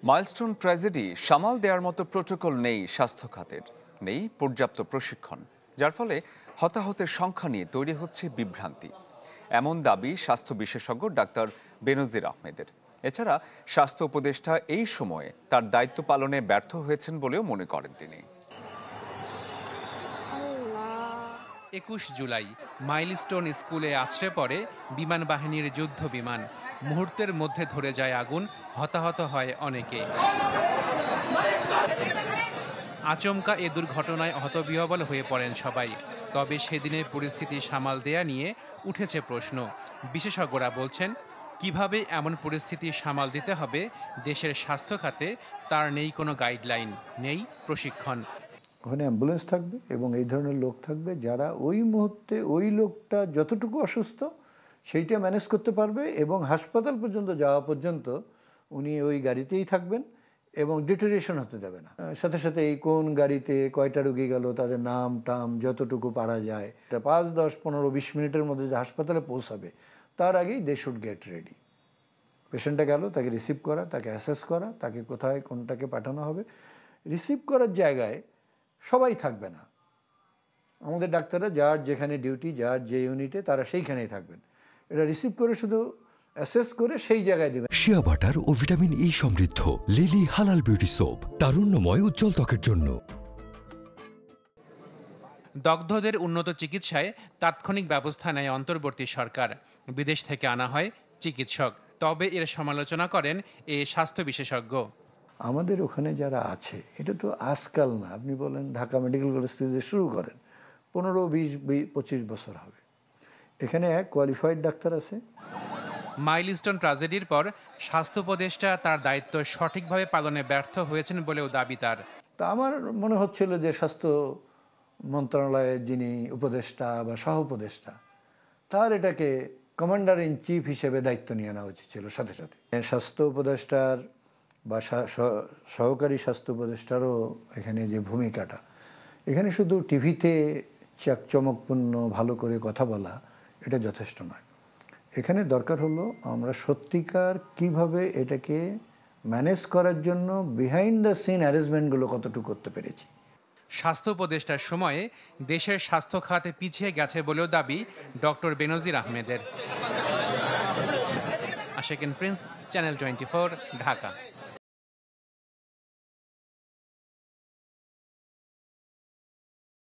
Milestone tragedy সামাল দেওয়ার মতো প্রোটোকল নেই স্বাস্থ্য খাতের, নেই পর্যাপ্ত প্রশিক্ষণ, যার ফলে হতাহতের সংখ্যা নিয়ে তৈরি হচ্ছে বিভ্রান্তি। এমন দাবি স্বাস্থ্য বিশেষজ্ঞ ডাক্তার বেনজির আহমেদের। এছাড়া স্বাস্থ্য উপদেষ্টা এই সময়ে তার দায়িত্ব পালনে ব্যর্থ হয়েছেন বলেও মনে করেন তিনি। ২১ জুলাই মাইলস্টোন স্কুলে আছড়ে পড়ে বিমান বাহিনীর যুদ্ধ বিমান। মুহূর্তের মধ্যে ধরে যায় আগুন, হতাহত হয় অনেকে। আচমকা এ দুর্ঘটনায় হতবিহ্বল হয়ে পড়েন সবাই। তবে সেদিনের পরিস্থিতি সামাল দেয়া নিয়ে উঠেছে প্রশ্ন। বিশেষজ্ঞরা বলছেন, কিভাবে এমন পরিস্থিতি সামাল দিতে হবে দেশের স্বাস্থ্য খাতে তার নেই কোনো গাইডলাইন, নেই প্রশিক্ষণ। ওখানে অ্যাম্বুলেন্স থাকবে এবং এই ধরনের লোক থাকবে যারা ওই মুহূর্তে ওই লোকটা যতটুকু অসুস্থ সেইটা ম্যানেজ করতে পারবে এবং হাসপাতাল পর্যন্ত যাওয়া পর্যন্ত উনি ওই গাড়িতেই থাকবেন এবং ডিটোরিয়েশন হতে দেবে না। সাথে সাথে এই কোন গাড়িতে কয়টা রুগী গেল তাদের নাম টাম যতটুকু পারা যায়, 5, 10, 15, 20 মিনিটের মধ্যে যে হাসপাতালে পৌঁছাবে তার আগেই দে শুড গেট রেডি। পেশেন্টটা গেল, তাকে রিসিভ করা, তাকে অ্যাসেস করা, তাকে কোথায় কোনটাকে পাঠানো হবে। রিসিভ করার জায়গায় সবাই থাকবে না, আমাদের ডাক্তাররা যার যেখানে ডিউটি, যার যে ইউনিটে তারা সেইখানেই থাকবেন। এটা রিসিভ করে শুধু অ্যাসেস করে সেই জায়গায় দেবেন। শিয়া বাটার ও ভিটামিন ই সমৃদ্ধ লিলি হালাল বিউটি সোপ, তারুণ্যময় উজ্জ্বল ত্বকের জন্য। দগ্ধদের উন্নত চিকিৎসায় তাৎক্ষণিক ব্যবস্থা নেয় অন্তর্বর্তী সরকার। বিদেশ থেকে আনা হয় চিকিৎসক। তবে এর সমালোচনা করেন এ স্বাস্থ্য বিশেষজ্ঞ। আমাদের ওখানে যারা আছে এটা তো আজকাল না, আপনি বলেন ঢাকা মেডিকেল কলেজ থেকে শুরু করেন 15, 20, 25 বছর হবে। এখানে এক কোয়ালিফাইড ডাক্তার আছে। মাইলস্টোন ট্র্যাজেডির পর স্বাস্থ্য উপদেষ্টা তার দায়িত্ব সঠিকভাবে পালনে ব্যর্থ হয়েছেন বলেও দাবি তার। তা আমার মনে হচ্ছিল যে স্বাস্থ্য মন্ত্রণালয়ের যিনি উপদেষ্টা বা সহ উপদেষ্টা তার এটাকে কমান্ডার ইন চিফ হিসেবে দায়িত্ব নিয়ে নেওয়া উচিত ছিল সাথে সাথে। স্বাস্থ্য উপদেষ্টার বা সহকারী স্বাস্থ্য উপদেষ্টারও এখানে যে ভূমিকাটা, এখানে শুধু টিভিতে চাকচমকপূর্ণ ভালো করে কথা বলা এটা যথেষ্ট নয়। এখানে দরকার হলো আমরা সত্যিকার কিভাবে এটাকে ম্যানেজ করার জন্য বিহাইন্ড দ্য সিন অ্যারেঞ্জমেন্টগুলো কতটুকু করতে পেরেছি। স্বাস্থ্য উপদেষ্টার সময়ে দেশের স্বাস্থ্য খাতে পিছিয়ে গেছে বলেও দাবি ডক্টর বেনজির আহমেদের। আশিকুন প্রিন্স, চ্যানেল 24, ঢাকা।